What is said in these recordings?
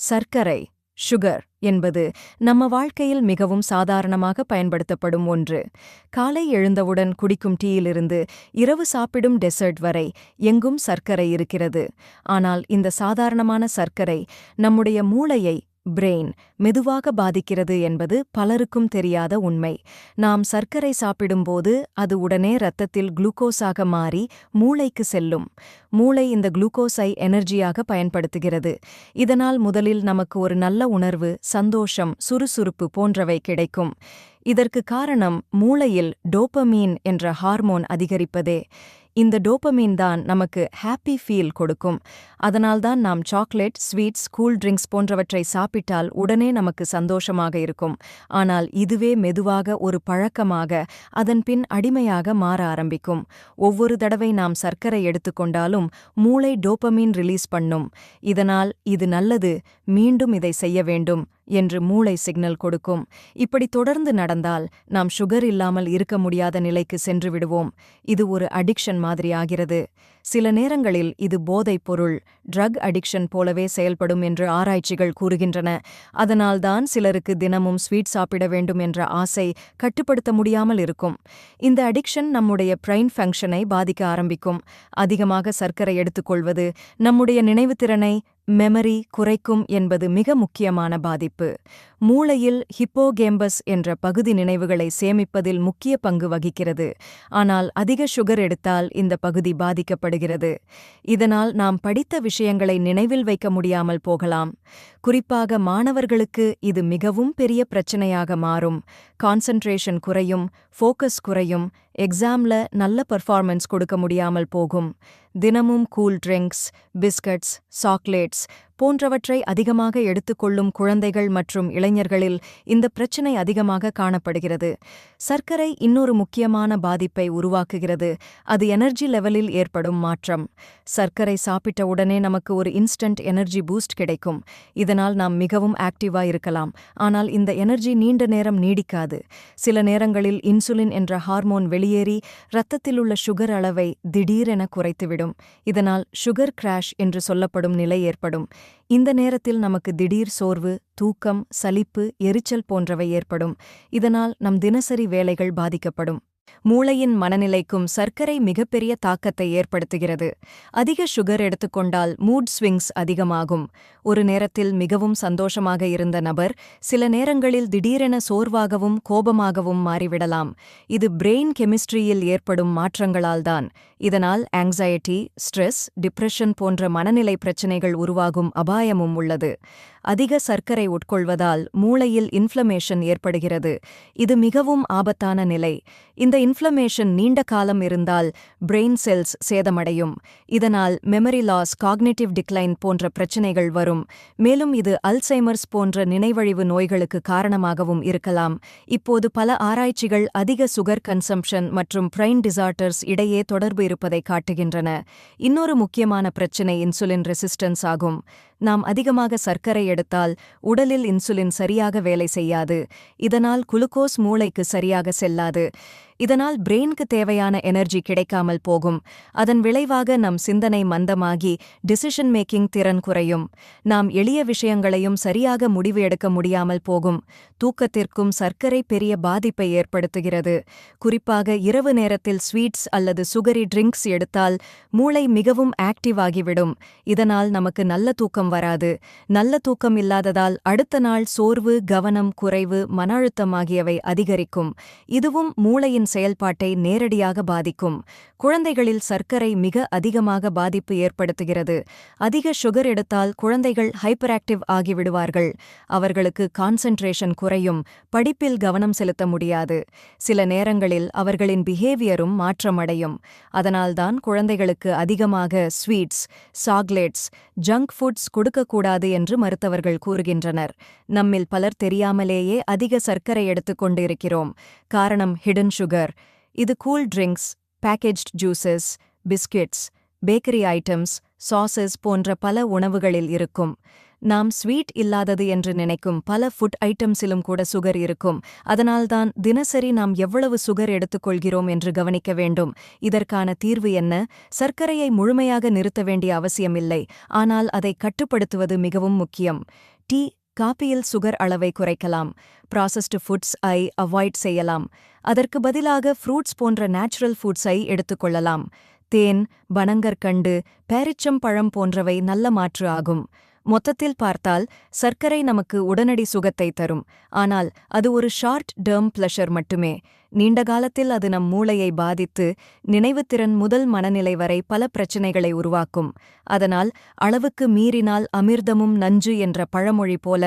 சர்க்கரை சுகர் என்பது நம்ம வாழ்க்கையில் மிகவும் சாதாரணமாக பயன்படுத்தப்படும் ஒன்று. காலை எழுந்தவுடன் குடிக்கும் டீயிலிருந்து இரவு சாப்பிடும் டெசர்ட் வரை எங்கும் சர்க்கரை இருக்கிறது. ஆனால் இந்த சாதாரணமான சர்க்கரை நம்முடைய மூளையை பிரெயின் மெதுவாக பாதிக்கிறது என்பது பலருக்கும் தெரியாத உண்மை. நாம் சர்க்கரை சாப்பிடும்போது அது உடனே இரத்தத்தில் குளுக்கோஸாக மாறி மூளைக்கு செல்லும். மூளை இந்த குளுக்கோஸை எனர்ஜியாக பயன்படுத்துகிறது. இதனால் முதலில் நமக்கு ஒரு நல்ல உணர்வு, சந்தோஷம், சுறுசுறுப்பு போன்றவை கிடைக்கும். இதற்கு காரணம் மூளையில் டோபமீன் என்ற ஹார்மோன் அதிகரிப்பதே. இந்த டோபமீன் தான் நமக்கு ஹாப்பி ஃபீல் கொடுக்கும். அதனால்தான் நாம் சாக்லேட், ஸ்வீட்ஸ், கூல் ட்ரிங்க்ஸ் போன்றவற்றை சாப்பிட்டால் உடனே நமக்கு சந்தோஷமாக இருக்கும். ஆனால் இதுவே மெதுவாக ஒரு பழக்கமாக அதன் பின் அடிமையாக மாற ஆரம்பிக்கும். ஒவ்வொரு தடவை நாம் சர்க்கரை எடுத்துக்கொண்டாலும் மூளை டோபமீன் ரிலீஸ் பண்ணும். இதனால் இது நல்லது, மீண்டும் இதை செய்ய வேண்டும் என்று மூளை சிக்னல் கொடுக்கும். இப்படி தொடர்ந்து நடந்தால் நாம் சுகர் இல்லாமல் இருக்க முடியாத நிலைக்கு சென்று விடுவோம். இது ஒரு அடிக்ஷன் மாதிரி ஆகிறது. சில நேரங்களில் இது போதைப் பொருள், ட்ரக் அடிக்ஷன் போலவே செயல்படும் என்று ஆராய்ச்சிகள் கூறுகின்றன. அதனால்தான் சிலருக்கு தினமும் ஸ்வீட் சாப்பிட வேண்டும் என்ற ஆசை கட்டுப்படுத்த முடியாமல் இருக்கும். இந்த அடிக்ஷன் நம்முடைய பிரைன் ஃபங்க்ஷனை பாதிக்க ஆரம்பிக்கும். அதிகமாக சர்க்கரை எடுத்துக்கொள்வது நம்முடைய நினைவுத்திறனை, மெமரி குறைக்கும் என்பது மிக முக்கியமான பாதிப்பு. மூளையில் ஹிப்போகேம்பஸ் என்ற பகுதி நினைவுகளை சேமிப்பதில் முக்கிய பங்கு வகிக்கிறது. ஆனால் அதிக சுகர் எடுத்தால் இந்த பகுதி பாதிக்கப்படுகிறது. இதனால் நாம் படித்த விஷயங்களை நினைவில் வைக்க முடியாமல் போகலாம். குறிப்பாக மாணவர்களுக்கு இது மிகவும் பெரிய பிரச்சனையாக மாறும். கான்சென்ட்ரேஷன் குறையும், ஃபோக்கஸ் குறையும், எக்ஸாம்ல நல்ல பெர்ஃபார்மன்ஸ் கொடுக்க முடியாமல் போகும். தினமும் கூல் ட்ரிங்க்ஸ், பிஸ்கட்ஸ், சாக்லேட்ஸ் போன்றவற்றை அதிகமாக எடுத்துக்கொள்ளும் குழந்தைகள் மற்றும் இளைஞர்களில் இந்த பிரச்சினை அதிகமாக காணப்படுகிறது. சர்க்கரை இன்னொரு முக்கியமான பாதிப்பை உருவாக்குகிறது. அது எனர்ஜி லெவலில் ஏற்படும் மாற்றம். சர்க்கரை சாப்பிட்ட உடனே நமக்கு ஒரு இன்ஸ்டன்ட் எனர்ஜி பூஸ்ட் கிடைக்கும். இதனால் நாம் மிகவும் ஆக்டிவா இருக்கலாம். ஆனால் இந்த எனர்ஜி நீண்ட நேரம் நீடிக்காது. சில நேரங்களில் இன்சுலின் என்ற ஹார்மோன் வெளியேறி இரத்தத்திலுள்ள சுகர் அளவை திடீரென குறைத்துவிடும். இதனால் சுகர் கிராஷ் என்று சொல்லப்படும் நிலை ஏற்படும். இந்த நேரத்தில் நமக்கு திடீர் சோர்வு, தூக்கம், சலிப்பு, எரிச்சல் போன்றவை ஏற்படும். இதனால் நம் தினசரி வேலைகள் பாதிக்கப்படும். மூளையின் மனநிலைக்கும் சர்க்கரை மிகப்பெரிய தாக்கத்தை ஏற்படுத்துகிறது. அதிக சுகர் எடுத்துக்கொண்டால் மூட் ஸ்விங்ஸ் அதிகமாகும். ஒரு நேரத்தில் மிகவும் சந்தோஷமாக இருந்த நபர் சில நேரங்களில் திடீரென சோர்வாகவும் கோபமாகவும் மாறிவிடலாம். இது பிரெயின் கெமிஸ்ட்ரியில் ஏற்படும் மாற்றங்களால்தான். இதனால் ஆங்ஸைட்டி, ஸ்ட்ரெஸ், டிப்ரெஷன் போன்ற மனநிலை பிரச்சினைகள் உருவாகும் அபாயமும் உள்ளது. அதிக சர்க்கரை உட்கொள்வதால் மூளையில் இன்ஃப்ளமேஷன் ஏற்படுகிறது. இது மிகவும் ஆபத்தான நிலை. இந்த இன்ஃப்ளமேஷன் நீண்ட காலம் இருந்தால் பிரெயின் செல்ஸ் சேதமடையும். இதனால் மெமரி லாஸ், காக்னிட்டிவ் டிக்ளைன் போன்ற பிரச்சினைகள் வரும். மேலும் இது அல்சைமர்ஸ் போன்ற நினைவழிவு நோய்களுக்கு காரணமாகவும் இருக்கலாம். இப்போது பல ஆராய்ச்சிகள் அதிக சுகர் கன்சம்ப்ஷன் மற்றும் பிரைன் டிசார்டர்ஸ் இடையே தொடர்பு இருப்பதை காட்டுகின்றன. இன்னொரு முக்கியமான பிரச்சினை இன்சுலின் ரெசிஸ்டன்ஸ் ஆகும். நாம் அதிகமாக சர்க்கரை எடுத்தால் உடலில் இன்சுலின் சரியாக வேலை செய்யாது. இதனால் குளுக்கோஸ் மூளைக்கு சரியாக செல்லாது. இதனால் பிரெயினுக்கு தேவையான எனர்ஜி கிடைக்காமல் போகும். அதன் விளைவாக நம் சிந்தனை மந்தமாகி டிசிஷன் மேக்கிங் திறன் குறையும். நாம் எளிய விஷயங்களையும் சரியாக முடிவு எடுக்க முடியாமல் போகும். தூக்கத்திற்கும் சர்க்கரை பெரிய பாதிப்பை ஏற்படுத்துகிறது. குறிப்பாக இரவு நேரத்தில் ஸ்வீட்ஸ் அல்லது சுகரி ட்ரிங்க்ஸ் எடுத்தால் மூளை மிகவும் ஆக்டிவ் ஆகிவிடும். இதனால் நமக்கு நல்ல தூக்கம் வராது. நல்ல தூக்கம் இல்லாததால் அடுத்த நாள் சோர்வு, கவனம் குறைவு, மன அழுத்தம் ஆகியவை அதிகரிக்கும். இதுவும் மூளையின் செயல்பாட்டை நேரடியாக பாதிக்கும். குழந்தைகளில் சர்க்கரை மிக அதிகமாக பாதிப்பு ஏற்படுத்துகிறது. அதிக சுகர் எடுத்தால் குழந்தைகள் ஹைப்பர் ஆக்டிவ் ஆகிவிடுவார்கள். அவர்களுக்கு கான்சென்ட்ரேஷன் குறையும், படிப்பில் கவனம் செலுத்த முடியாது. சில நேரங்களில் அவர்களின் பிஹேவியரும் மாற்றமடையும். அதனால்தான் குழந்தைகளுக்கு அதிகமாக ஸ்வீட்ஸ், சாக்லேட்ஸ், ஜங்க் ஃபுட்ஸ் கொடுக்கக்கூடாது என்று மருத்துவர்கள் கூறுகின்றனர். நம்மில் பலர் தெரியாமலேயே அதிக சர்க்கரை எடுத்துக்கொண்டு இருக்கிறோம். காரணம் ஹிடன் சுகர். இது cool drinks, packaged juices, biscuits, bakery items, sauces போன்ற பல உணவுகளில் இருக்கும். நாம் ஸ்வீட் இல்லாதது என்று நினைக்கும் பல ஃபுட் ஐட்டம்ஸிலும் கூட சுகர் இருக்கும். அதனால்தான் தினசரி நாம் எவ்வளவு சுகர் எடுத்துக்கொள்கிறோம் என்று கவனிக்க வேண்டும். இதற்கான தீர்வு என்ன? சர்க்கரையை முழுமையாக நிறுத்த வேண்டிய அவசியமில்லை, ஆனால் அதை கட்டுப்படுத்துவது மிகவும் முக்கியம். டீ, காபியில் சுகர் அளவை குறைக்கலாம். ப்ராசஸ்டு ஃபுட்ஸ் அவாய்ட் செய்யலாம். அதற்கு பதிலாக ஃப்ரூட்ஸ் போன்ற நேச்சுரல் ஃபுட்ஸை எடுத்துக்கொள்ளலாம். தேன், பனங்கற்கண்டு, பேரிச்சம் பழம் போன்றவை நல்ல மாற்று ஆகும். மொத்தத்தில் பார்த்தால் சர்க்கரை நமக்கு உடனடி சுகத்தை தரும், ஆனால் அது ஒரு ஷார்ட் டேர்ம் ப்ளஷர் மட்டுமே. நீண்ட காலத்தில் அது நம் மூளையை பாதித்து நினைவுத்திறன் முதல் மனநிலை வரை பல பிரச்சினைகளை உருவாக்கும். அதனால் அளவுக்கு மீறினால் அமிர்தமும் நஞ்சு என்ற பழமொழி போல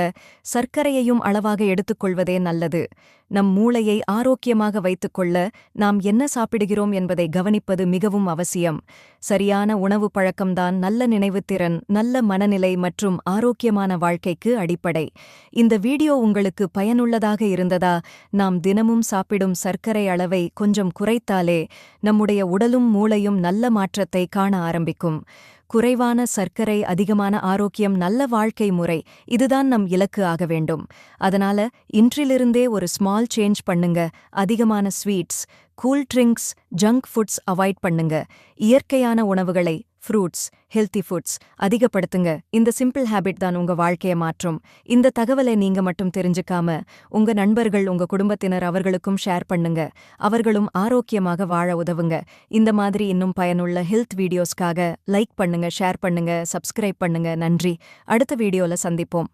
சர்க்கரையையும் அளவாக எடுத்துக்கொள்வதே நல்லது. நம் மூளையை ஆரோக்கியமாக வைத்துக்கொள்ள நாம் என்ன சாப்பிடுகிறோம் என்பதை கவனிப்பது மிகவும் அவசியம். சரியான உணவு பழக்கம்தான் நல்ல நினைவுத்திறன், நல்ல மனநிலை மற்றும் ஆரோக்கியமான வாழ்க்கைக்கு அடிப்படை. இந்த வீடியோ உங்களுக்கு பயனுள்ளதாக இருந்ததா? நாம் தினமும் சாப்பிடும் சர்க்கரை அளவை கொஞ்சம் குறைத்தாலே நம்முடைய உடலும் மூளையும் நல்ல மாற்றத்தை காண ஆரம்பிக்கும். குறைவான சர்க்கரை, அதிகமான ஆரோக்கியம், நல்ல வாழ்க்கை முறை, இதுதான் நம் இலக்கு ஆக வேண்டும். அதனால இன்றிலிருந்தே ஒரு ஸ்மால் சேஞ்ச் பண்ணுங்க. அதிகமான sweets, cool drinks, junk foods avoid பண்ணுங்க. இயற்கையான உணவுகளை, ஃப்ரூட்ஸ், ஹெல்த்தி ஃபுட்ஸ் அதிகப்படுத்துங்க. இந்த சிம்பிள் ஹேபிட் தான் உங்க வாழ்க்கையை மாற்றும். இந்த தகவலை நீங்க மட்டும் தெரிஞ்சுக்காம உங்க நண்பர்கள், உங்க குடும்பத்தினர் அவர்களுக்கும் ஷேர் பண்ணுங்க. அவர்களும் ஆரோக்கியமாக வாழ உதவுங்க. இந்த மாதிரி இன்னும் பயனுள்ள ஹெல்த் வீடியோஸ்க்காக லைக் பண்ணுங்க, ஷேர் பண்ணுங்க, சப்ஸ்கிரைப் பண்ணுங்க. நன்றி. அடுத்த வீடியோல சந்திப்போம்.